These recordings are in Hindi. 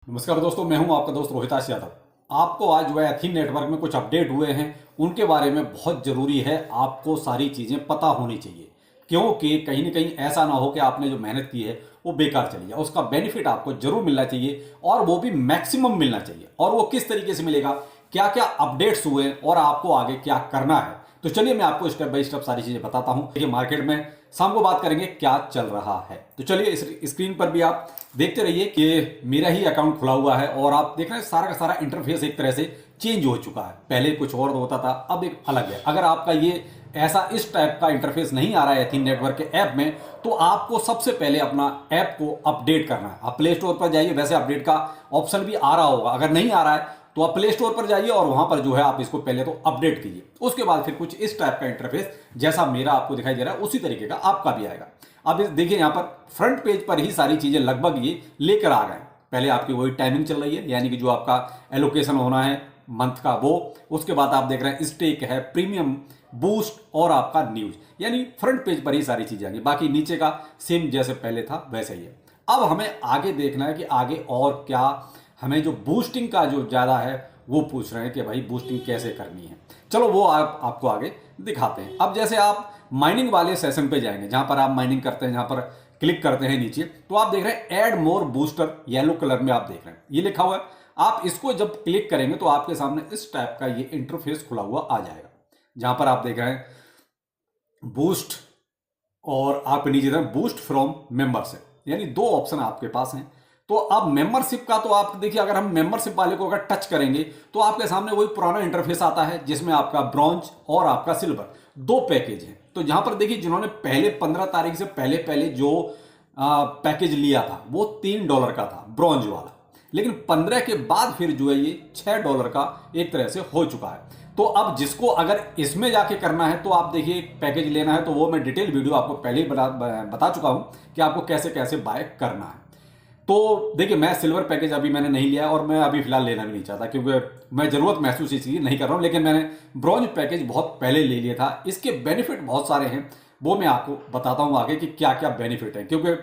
नमस्कार दोस्तों, मैं हूं आपका दोस्त रोहिताश यादव। आपको आज जो है एथीन नेटवर्क में कुछ अपडेट हुए हैं, उनके बारे में बहुत ज़रूरी है आपको सारी चीज़ें पता होनी चाहिए, क्योंकि कहीं ना कहीं ऐसा ना हो कि आपने जो मेहनत की है वो बेकार चली जाए। उसका बेनिफिट आपको जरूर मिलना चाहिए और वो भी मैक्सिमम मिलना चाहिए। और वो किस तरीके से मिलेगा, क्या क्या अपडेट्स हुए और आपको आगे क्या करना है, तो चलिए मैं आपको स्टेप बाय स्टेप सारी चीज़ें बताता हूँ। देखिए, मार्केट में शाम को बात करेंगे क्या चल रहा है। तो चलिए इस स्क्रीन पर भी आप देखते रहिए कि मेरा ही अकाउंट खुला हुआ है और आप देख रहे हैं सारा का सारा इंटरफेस एक तरह से चेंज हो चुका है। पहले कुछ और होता था, अब एक अलग है। अगर आपका ये ऐसा इस टाइप का इंटरफेस नहीं आ रहा है एथीन नेटवर्क के ऐप में, तो आपको सबसे पहले अपना ऐप को अपडेट करना है। आप प्ले स्टोर पर जाइए, वैसे अपडेट का ऑप्शन भी आ रहा होगा। अगर नहीं आ रहा है तो आप प्ले स्टोर पर जाइए और वहां पर जो है आप इसको पहले तो अपडेट कीजिए। उसके बाद फिर कुछ इस टाइप का इंटरफेस जैसा मेरा आपको दिखाई दे रहा है उसी तरीके का आपका भी आएगा। अब इस देखिए, यहां पर फ्रंट पेज पर ही सारी चीजें लगभग ये लेकर आ गए। पहले आपकी वही टाइमिंग चल रही है, यानी कि जो आपका एलोकेशन होना है मंथ का वो। उसके बाद आप देख रहे हैं स्टेक है, प्रीमियम, बूस्ट और आपका न्यूज, यानी फ्रंट पेज पर ही सारी चीजें आएंगी। बाकी नीचे का सेम जैसे पहले था वैसे ही है। अब हमें आगे देखना है कि आगे और क्या हमें जो बूस्टिंग का जो ज़्यादा है वो पूछ रहे हैं कि भाई बूस्टिंग कैसे करनी है। चलो वो आपको आगे दिखाते हैं। अब जैसे आप माइनिंग वाले सेशन पे जाएंगे, जहां पर आप माइनिंग करते हैं, जहां पर क्लिक करते हैं नीचे, तो आप देख रहे हैं add more booster, yellow colour में आप देख रहे हैं ये लिखा हुआ है। आप इसको जब क्लिक करेंगे तो आपके सामने इस टाइप का ये इंटरफेस खुला हुआ आ जाएगा, जहां पर आप देख रहे हैं बूस्ट और आप नीचे दें बूस्ट फ्रॉम मेंबरशिप, यानी दो ऑप्शन आपके पास हैं। तो अब मेंबरशिप का तो आप देखिए, अगर हम मेंबरशिप वाले को अगर टच करेंगे तो आपके सामने वही पुराना इंटरफेस आता है, जिसमें आपका ब्रॉन्ज और आपका सिल्वर दो पैकेज हैं। तो यहां पर देखिए, जिन्होंने पहले 15 तारीख से पहले पहले जो पैकेज लिया था वो $3 का था, ब्रॉन्ज वाला। लेकिन 15 के बाद फिर जो है ये $6 का एक तरह से हो चुका है। तो अब जिसको अगर इसमें जाके करना है तो आप देखिए, पैकेज लेना है तो वो मैं डिटेल वीडियो आपको पहले ही बता चुका हूं कि आपको कैसे कैसे बाय करना है। तो देखिए, मैं सिल्वर पैकेज अभी मैंने नहीं लिया और मैं अभी फिलहाल लेना भी नहीं चाहता, क्योंकि मैं जरूरत महसूस इसलिए नहीं कर रहा हूं। लेकिन मैंने ब्रॉन्ज पैकेज बहुत पहले ले लिया था। इसके बेनिफिट बहुत सारे हैं, वो मैं आपको बताता हूं आगे कि क्या क्या बेनिफिट है, क्योंकि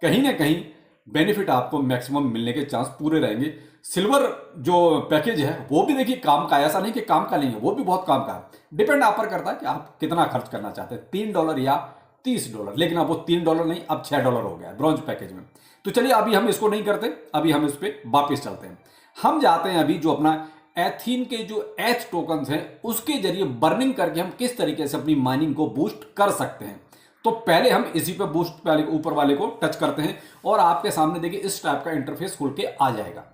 कहीं ना कहीं बेनिफिट आपको मैक्सिमम मिलने के चांस पूरे रहेंगे। सिल्वर जो पैकेज है वो भी देखिए काम का है, ऐसा नहीं कि काम का नहीं है, वो भी बहुत काम का है। डिपेंड आप पर करता है कि आप कितना खर्च करना चाहते हैं, $3 या $30। लेकिन अब वो $3 नहीं, अब $6 हो गया है ब्रॉन्ज पैकेज में। तो चलिए अभी हम इसको नहीं करते, अभी हम इस पर वापिस चलते हैं। हम जाते हैं अभी जो अपना एथीन के जो एथ टोकन्स हैं उसके जरिए बर्निंग करके हम किस तरीके से अपनी माइनिंग को बूस्ट कर सकते हैं। तो पहले हम इसी पे बूस्ट वाले ऊपर वाले को टच करते हैं और आपके सामने देखिए इस टाइप का इंटरफेस खुल के आ जाएगा।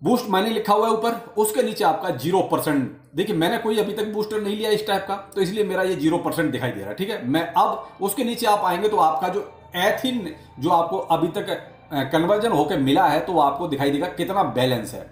बूस्ट माइनिंग लिखा हुआ है ऊपर, उसके नीचे आपका 0%। देखिए, मैंने कोई अभी तक बूस्टर नहीं लिया इस टाइप का, तो इसलिए मेरा ये 0% दिखाई दे रहा है। ठीक है, मैं अब उसके नीचे आप आएंगे तो आपका जो एथीन जो आपको अभी तक कन्वर्जन होकर मिला है, तो वो आपको दिखाई देगा कितना बैलेंस है।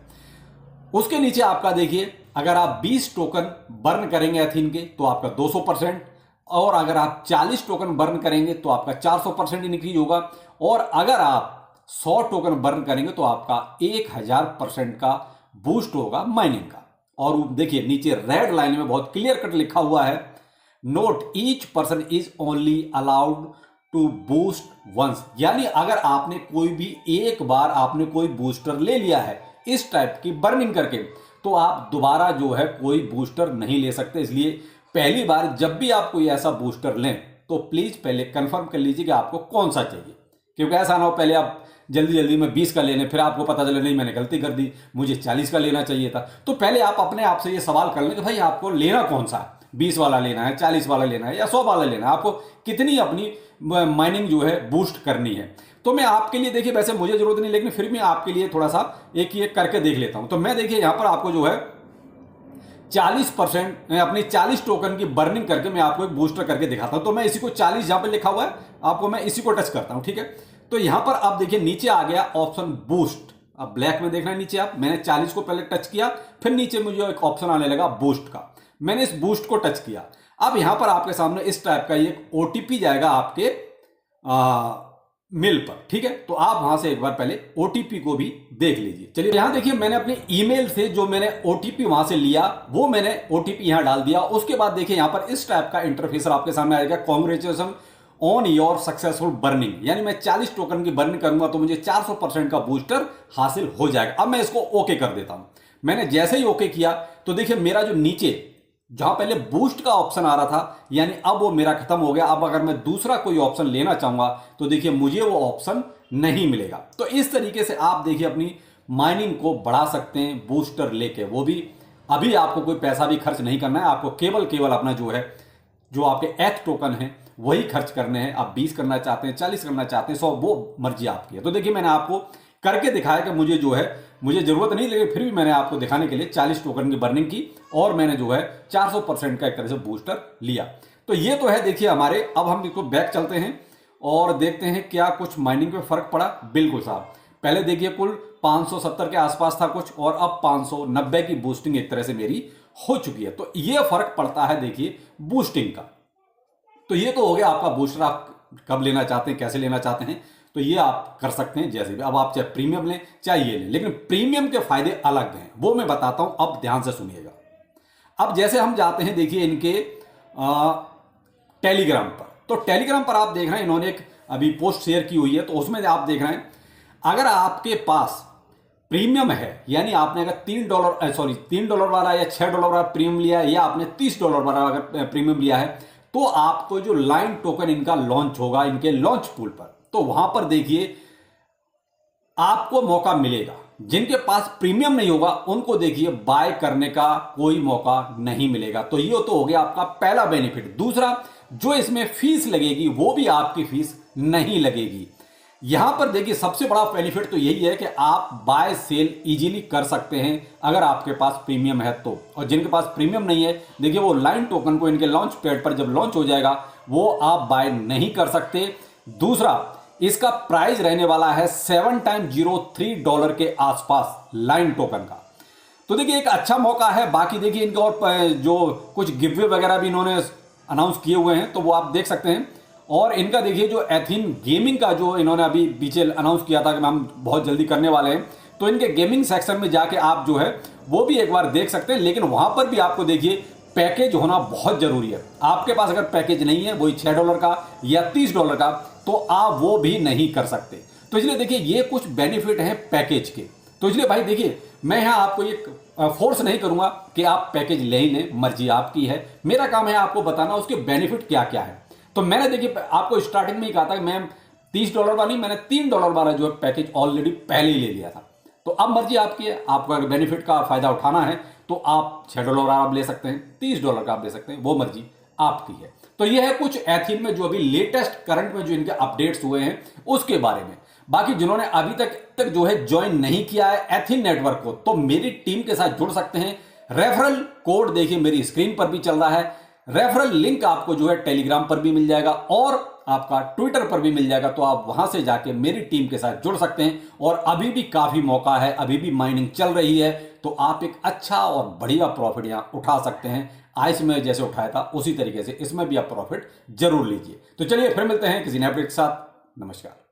उसके नीचे आपका देखिए, अगर आप 20 टोकन बर्न करेंगे एथीन के तो आपका 200%, और अगर आप 40 टोकन बर्न करेंगे तो आपका 400% इंक्रीज होगा, और अगर आप 100 टोकन बर्न करेंगे तो आपका 1000% का बूस्ट होगा माइनिंग का। और देखिए नीचे रेड लाइन में बहुत क्लियर कट लिखा हुआ है, note each person is only allowed to boost once, यानी अगर आपने कोई भी एक बार आपने कोई बूस्टर ले लिया है इस टाइप की बर्निंग करके, तो आप दोबारा जो है कोई बूस्टर नहीं ले सकते। इसलिए पहली बार जब भी आप कोई ऐसा बूस्टर लें तो प्लीज पहले कंफर्म कर लीजिए कि आपको कौन सा चाहिए, क्योंकि ऐसा ना हो पहले आप जल्दी जल्दी में 20 का ले लें, फिर आपको पता चले नहीं मैंने गलती कर दी, मुझे 40 का लेना चाहिए था। तो पहले आप अपने आप से ये सवाल कर लें कि भाई आपको लेना कौन सा है, 20 वाला लेना है, 40 वाला लेना है या 100 वाला लेना है, आपको कितनी अपनी माइनिंग जो है बूस्ट करनी है। तो मैं आपके लिए देखिए, वैसे मुझे जरूरत नहीं, लेकिन फिर मैं आपके लिए थोड़ा सा एक ये करके देख लेता हूं। तो मैं देखिए यहां पर आपको जो है 40% अपनी 40 टोकन की बर्निंग करके मैं आपको एक बूस्टर करके दिखाता हूं। तो मैं इसी को 40 जहां पे लिखा हुआ है आपको मैं इसी को टच करता हूं। ठीक है, तो यहां पर आप देखिए नीचे आ गया ऑप्शन बूस्ट। अब ब्लैक में देखना है नीचे, आप मैंने 40 को पहले टच किया, फिर नीचे मुझे एक ऑप्शन आने लगा बूस्ट का, मैंने इस बूस्ट को टच किया। अब यहां पर आपके सामने इस टाइप का एक ओटीपी जाएगा आपके मेल पर। ठीक है, तो आप वहां से एक बार पहले ओटीपी को भी देख लीजिए। चलिए यहां देखिए, मैंने अपने ईमेल से जो मैंने ओटीपी वहां से लिया वो मैंने ओटीपी यहां डाल दिया। उसके बाद देखिए यहां पर इस टाइप का इंटरफेस आपके सामने आएगा, congratulation on your successful burning, यानी मैं 40 टोकन की बर्निंग करूंगा तो मुझे 400% का बूस्टर हासिल हो जाएगा। अब मैं इसको ओके कर देता हूं। मैंने जैसे ही ओके किया तो देखिए मेरा जो नीचे जहां पहले बूस्ट का ऑप्शन आ रहा था, यानी अब वो मेरा खत्म हो गया। अब अगर मैं दूसरा कोई ऑप्शन लेना चाहूंगा तो देखिए मुझे वो ऑप्शन नहीं मिलेगा। तो इस तरीके से आप देखिए अपनी माइनिंग को बढ़ा सकते हैं बूस्टर लेके। वो भी अभी आपको कोई पैसा भी खर्च नहीं करना है, आपको केवल अपना जो आपके एथ टोकन है वही खर्च करने हैं। आप 20 करना चाहते हैं, 40 करना चाहते हैं, 100, वो मर्जी आपकी है। तो देखिए मैंने आपको करके दिखाया कि मुझे जरूरत नहीं, लेकिन फिर भी मैंने आपको दिखाने के लिए 40 टोकन की बर्निंग की और मैंने 400% का एक तरह से बूस्टर लिया। तो ये तो है देखिए हमारे। अब हम इसको बैक चलते हैं और देखते हैं क्या कुछ माइनिंग पे फर्क पड़ा। बिल्कुल साहब, पहले देखिए कुल 570 के आसपास था कुछ, और अब 590 की बूस्टिंग एक तरह से मेरी हो चुकी है। तो ये फर्क पड़ता है देखिए बूस्टिंग का। तो ये तो हो गया आपका बूस्टर, आप कब लेना चाहते हैं, कैसे लेना चाहते हैं, तो ये आप कर सकते हैं जैसे भी। अब आप चाहे प्रीमियम लें चाहे ये लें, लेकिन प्रीमियम के फायदे अलग हैं, वो मैं बताता हूं, अब ध्यान से सुनिएगा। अब जैसे हम जाते हैं देखिए इनके टेलीग्राम पर, तो टेलीग्राम पर आप देख रहे हैं इन्होंने एक अभी पोस्ट शेयर की हुई है। तो उसमें आप देख रहे हैं अगर आपके पास प्रीमियम है, यानी आपने अगर $3 वाला या $6 वाला प्रीमियम लिया है, या आपने $30 वाला अगर प्रीमियम लिया है, तो आपको जो लाइन टोकन इनका लॉन्च होगा इनके लॉन्च पूल पर, तो वहां पर देखिए आपको मौका मिलेगा। जिनके पास प्रीमियम नहीं होगा उनको देखिए बाय करने का कोई मौका नहीं मिलेगा। तो ये तो हो गया आपका पहला बेनिफिट। दूसरा, जो इसमें फीस लगेगी वो भी आपकी फीस नहीं लगेगी। यहां पर देखिए सबसे बड़ा बेनिफिट तो यही है कि आप बाय सेल इजीली कर सकते हैं अगर आपके पास प्रीमियम है तो। और जिनके पास प्रीमियम नहीं है, देखिए वो लाइन टोकन को इनके लॉन्च पैड पर जब लॉन्च हो जाएगा वो आप बाय नहीं कर सकते। दूसरा, इसका प्राइस रहने वाला है $7.03 के आसपास लाइन टोकन का। तो देखिए एक अच्छा मौका है। बाकी देखिए इनके और जो कुछ गिववे वगैरह भी इन्होंने अनाउंस किए हुए हैं, तो वो आप देख सकते हैं। और इनका देखिए जो एथिन गेमिंग का जो इन्होंने अभी पीछे अनाउंस किया था कि हम बहुत जल्दी करने वाले हैं, तो इनके गेमिंग सेक्शन में जाके आप वो भी एक बार देख सकते हैं। लेकिन वहां पर भी आपको देखिए पैकेज होना बहुत जरूरी है। आपके पास अगर पैकेज नहीं है, वही $6 का या $30 का, तो आप वो भी नहीं कर सकते। तो इसलिए देखिए ये कुछ बेनिफिट हैं पैकेज के। तो इसलिए भाई देखिए मैं यहां आपको एक फोर्स नहीं करूंगा कि आप पैकेज ले ही लें, मर्जी आपकी है। मेरा काम है आपको बताना उसके बेनिफिट क्या क्या है। तो मैंने देखिए आपको स्टार्टिंग में ही कहा था कि मैं $30 वाला नहीं, मैंने $3 वाला पैकेज ऑलरेडी पहले ही ले लिया था। तो अब मर्जी आपकी है, आपको अगर बेनिफिट का फायदा उठाना है तो आप $6 आप ले सकते हैं, $30 का आप ले सकते हैं, वो मर्जी आपकी है। तो ये है कुछ एथिन में जो अभी लेटेस्ट करंट में जो इनके अपडेट्स हुए हैं उसके बारे में। बाकी जिन्होंने अभी तक ज्वाइन नहीं किया है एथिन नेटवर्क को, तो मेरी टीम के साथ जुड़ सकते हैं। रेफरल कोड देखिए मेरी स्क्रीन पर भी चल रहा है। रेफरल लिंक आपको टेलीग्राम पर भी मिल जाएगा और आपका ट्विटर पर भी मिल जाएगा। तो आप वहां से जाके मेरी टीम के साथ जुड़ सकते हैं। और अभी भी काफी मौका है, अभी भी माइनिंग चल रही है, तो आप एक अच्छा और बढ़िया प्रॉफिट यहां उठा सकते हैं। आइस में जैसे उठाया था उसी तरीके से इसमें भी आप प्रॉफिट जरूर लीजिए। तो चलिए फिर मिलते हैं किसी नए अपडेट के साथ। नमस्कार।